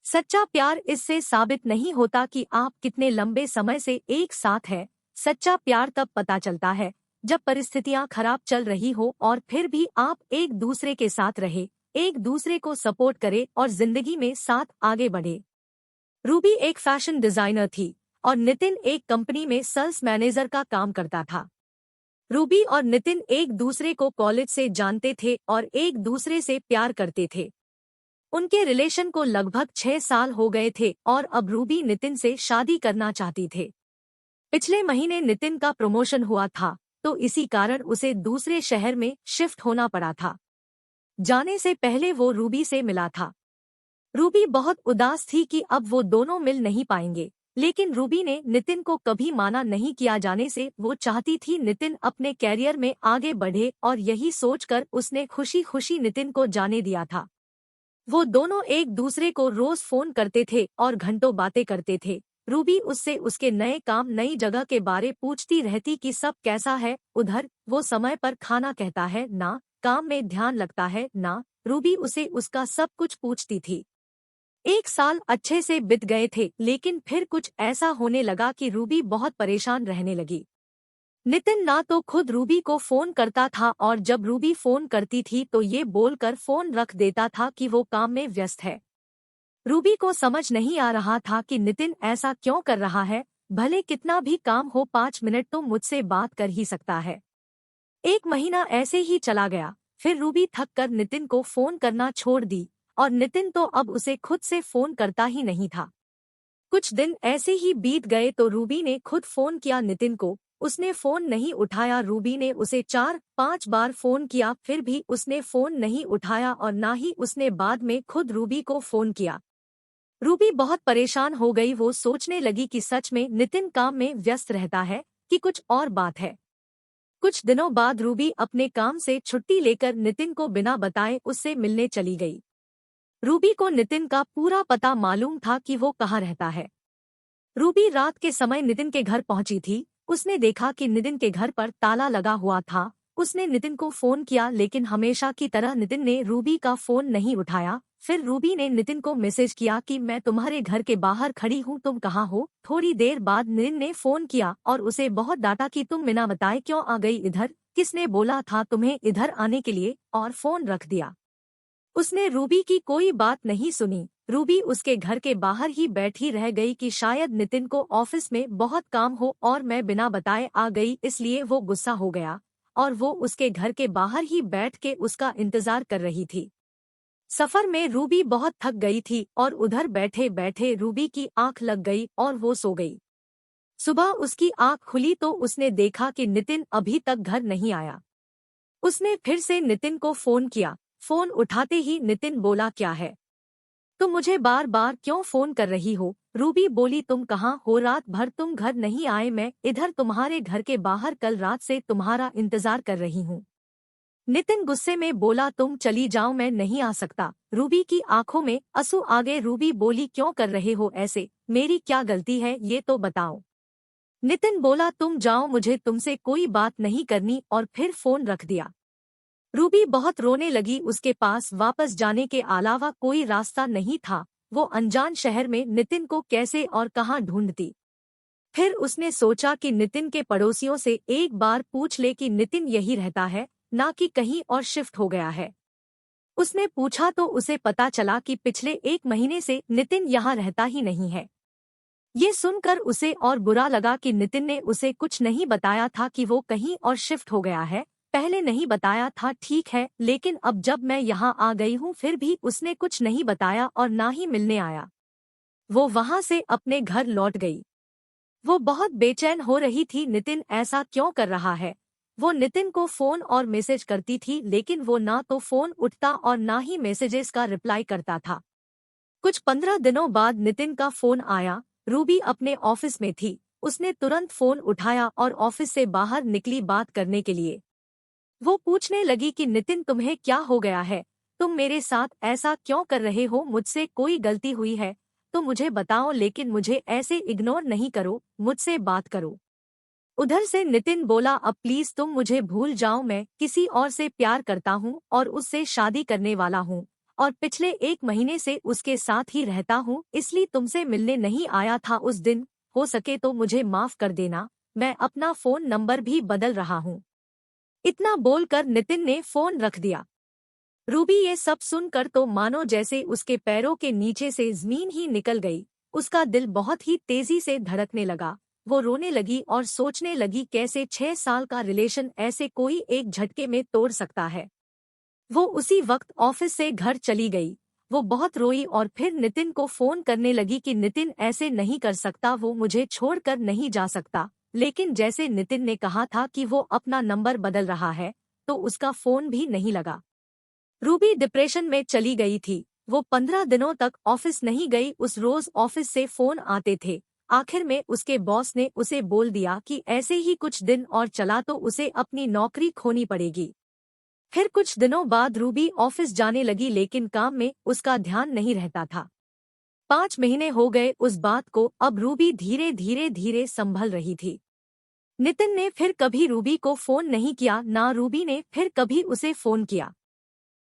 सच्चा प्यार इससे साबित नहीं होता कि आप कितने लंबे समय से एक साथ हैं। सच्चा प्यार तब पता चलता है जब परिस्थितियां खराब चल रही हो और फिर भी आप एक दूसरे के साथ रहे, एक दूसरे को सपोर्ट करे और जिंदगी में साथ आगे बढ़े। रूबी एक फैशन डिजाइनर थी और नितिन एक कंपनी में सेल्स मैनेजर का काम करता था। रूबी और नितिन एक दूसरे को कॉलेज से जानते थे और एक दूसरे से प्यार करते थे। उनके रिलेशन को लगभग 6 साल हो गए थे और अब रूबी नितिन से शादी करना चाहती थे। पिछले महीने नितिन का प्रमोशन हुआ था, तो इसी कारण उसे दूसरे शहर में शिफ्ट होना पड़ा था। जाने से पहले वो रूबी से मिला था। रूबी बहुत उदास थी कि अब वो दोनों मिल नहीं पाएंगे, लेकिन रूबी ने नितिन को कभी माना नहीं किया जाने से वो चाहती थी नितिन अपने कैरियर में आगे बढ़े और यही सोचकर उसने खुशी खुशी नितिन को जाने दिया था। वो दोनों एक दूसरे को रोज फोन करते थे और घंटों बातें करते थे। रूबी उससे उसके नए काम, नई जगह के बारे पूछती रहती कि सब कैसा है उधर, वो समय पर खाना कहता है ना, काम में ध्यान लगता है ना। रूबी उसे उसका सब कुछ पूछती थी। 1 साल अच्छे से बीत गए थे, लेकिन फिर कुछ ऐसा होने लगा कि रूबी बहुत परेशान रहने लगी। नितिन ना तो खुद रूबी को फोन करता था और जब रूबी फोन करती थी तो ये बोलकर फोन रख देता था कि वो काम में व्यस्त है। रूबी को समझ नहीं आ रहा था कि नितिन ऐसा क्यों कर रहा है। भले कितना भी काम हो, 5 मिनट तो मुझसे बात कर ही सकता है। 1 महीना ऐसे ही चला गया। फिर रूबी थक कर नितिन को फोन करना छोड़ दी और नितिन तो अब उसे खुद से फोन करता ही नहीं था। कुछ दिन ऐसे ही बीत गए तो रूबी ने खुद फोन किया नितिन को। उसने फोन नहीं उठाया। रूबी ने उसे 4-5 बार फोन किया, फिर भी उसने फोन नहीं उठाया और ना ही उसने बाद में खुद रूबी को फोन किया। रूबी बहुत परेशान हो गई। वो सोचने लगी कि सच में नितिन काम में व्यस्त रहता है कि कुछ और बात है। कुछ दिनों बाद रूबी अपने काम से छुट्टी लेकर नितिन को बिना बताए उससे मिलने चली गई। रूबी को नितिन का पूरा पता मालूम था कि वो कहाँ रहता है। रूबी रात के समय नितिन के घर पहुंची थी। उसने देखा कि नितिन के घर पर ताला लगा हुआ था। उसने नितिन को फोन किया, लेकिन हमेशा की तरह नितिन ने रूबी का फोन नहीं उठाया। फिर रूबी ने नितिन को मैसेज किया कि मैं तुम्हारे घर के बाहर खड़ी हूँ, तुम कहाँ हो। थोड़ी देर बाद नितिन ने फोन किया और उसे बहुत डांटा कि तुम बिना बताए क्यों आ गई इधर, किसने बोला था तुम्हें इधर आने के लिए, और फोन रख दिया। उसने रूबी की कोई बात नहीं सुनी। रूबी उसके घर के बाहर ही बैठी रह गई कि शायद नितिन को ऑफिस में बहुत काम हो और मैं बिना बताए आ गई, इसलिए वो गुस्सा हो गया और वो उसके घर के बाहर ही बैठ के उसका इंतजार कर रही थी। सफर में रूबी बहुत थक गई थी और उधर बैठे बैठे रूबी की आंख लग गई और वो सो गई। सुबह उसकी आंख खुली तो उसने देखा कि नितिन अभी तक घर नहीं आया। उसने फिर से नितिन को फोन किया। फोन उठाते ही नितिन बोला, क्या है, तुम मुझे बार बार क्यों फोन कर रही हो। रूबी बोली, तुम कहाँ हो, रात भर तुम घर नहीं आए, मैं इधर तुम्हारे घर के बाहर कल रात से तुम्हारा इंतजार कर रही हूँ। नितिन गुस्से में बोला, तुम चली जाओ, मैं नहीं आ सकता। रूबी की आंखों में आंसू आ गए। रूबी बोली, क्यों कर रहे हो ऐसे, मेरी क्या गलती है ये तो बताओ। नितिन बोला, तुम जाओ, मुझे तुमसे कोई बात नहीं करनी, और फिर फोन रख दिया। रूबी बहुत रोने लगी। उसके पास वापस जाने के अलावा कोई रास्ता नहीं था। वो अनजान शहर में नितिन को कैसे और कहाँ ढूंढती। फिर उसने सोचा कि नितिन के पड़ोसियों से एक बार पूछ ले कि नितिन यही रहता है, ना कि कहीं और शिफ्ट हो गया है। उसने पूछा तो उसे पता चला कि पिछले 1 महीने से नितिन यहाँ रहता ही नहीं है। ये सुनकर उसे और बुरा लगा कि नितिन ने उसे कुछ नहीं बताया था कि वो कहीं और शिफ्ट हो गया है। पहले नहीं बताया था ठीक है, लेकिन अब जब मैं यहाँ आ गई हूँ फिर भी उसने कुछ नहीं बताया और ना ही मिलने आया। वो वहाँ से अपने घर लौट गई। वो बहुत बेचैन हो रही थी, नितिन ऐसा क्यों कर रहा है। वो नितिन को फोन और मैसेज करती थी, लेकिन वो ना तो फोन उठता और ना ही मैसेजेस का रिप्लाई करता था। कुछ 15 दिनों बाद नितिन का फोन आया। रूबी अपने ऑफिस में थी। उसने तुरंत फोन उठाया और ऑफिस से बाहर निकली बात करने के लिए। वो पूछने लगी कि नितिन, तुम्हें क्या हो गया है, तुम मेरे साथ ऐसा क्यों कर रहे हो, मुझसे कोई गलती हुई है तो मुझे बताओ, लेकिन मुझे ऐसे इग्नोर नहीं करो, मुझसे बात करो। उधर से नितिन बोला, अब प्लीज तुम मुझे भूल जाओ, मैं किसी और से प्यार करता हूँ और उससे शादी करने वाला हूँ। और पिछले 1 महीने से उसके साथ ही रहता हूँ, इसलिए तुमसे मिलने नहीं आया था उस दिन। हो सके तो मुझे माफ कर देना, मैं अपना फोन नंबर भी बदल रहा हूँ। इतना बोलकर नितिन ने फोन रख दिया। रूबी ये सब सुनकर तो मानो जैसे उसके पैरों के नीचे से जमीन ही निकल गई। उसका दिल बहुत ही तेजी से धड़कने लगा। वो रोने लगी और सोचने लगी कैसे 6 साल का रिलेशन ऐसे कोई एक झटके में तोड़ सकता है। वो उसी वक्त ऑफिस से घर चली गई। वो बहुत रोई और फिर नितिन को फोन करने लगी कि नितिन ऐसे नहीं कर सकता, वो मुझे छोड़कर नहीं जा सकता। लेकिन जैसे नितिन ने कहा था कि वो अपना नंबर बदल रहा है, तो उसका फोन भी नहीं लगा। रूबी डिप्रेशन में चली गई थी। वो 15 दिनों तक ऑफिस नहीं गई। उस रोज ऑफिस से फोन आते थे। आखिर में उसके बॉस ने उसे बोल दिया कि ऐसे ही कुछ दिन और चला तो उसे अपनी नौकरी खोनी पड़ेगी। फिर कुछ दिनों बाद रूबी ऑफिस जाने लगी, लेकिन काम में उसका ध्यान नहीं रहता था। 5 महीने हो गए उस बात को। अब रूबी धीरे धीरे संभल रही थी। नितिन ने फिर कभी रूबी को फोन नहीं किया, ना रूबी ने फिर कभी उसे फोन किया।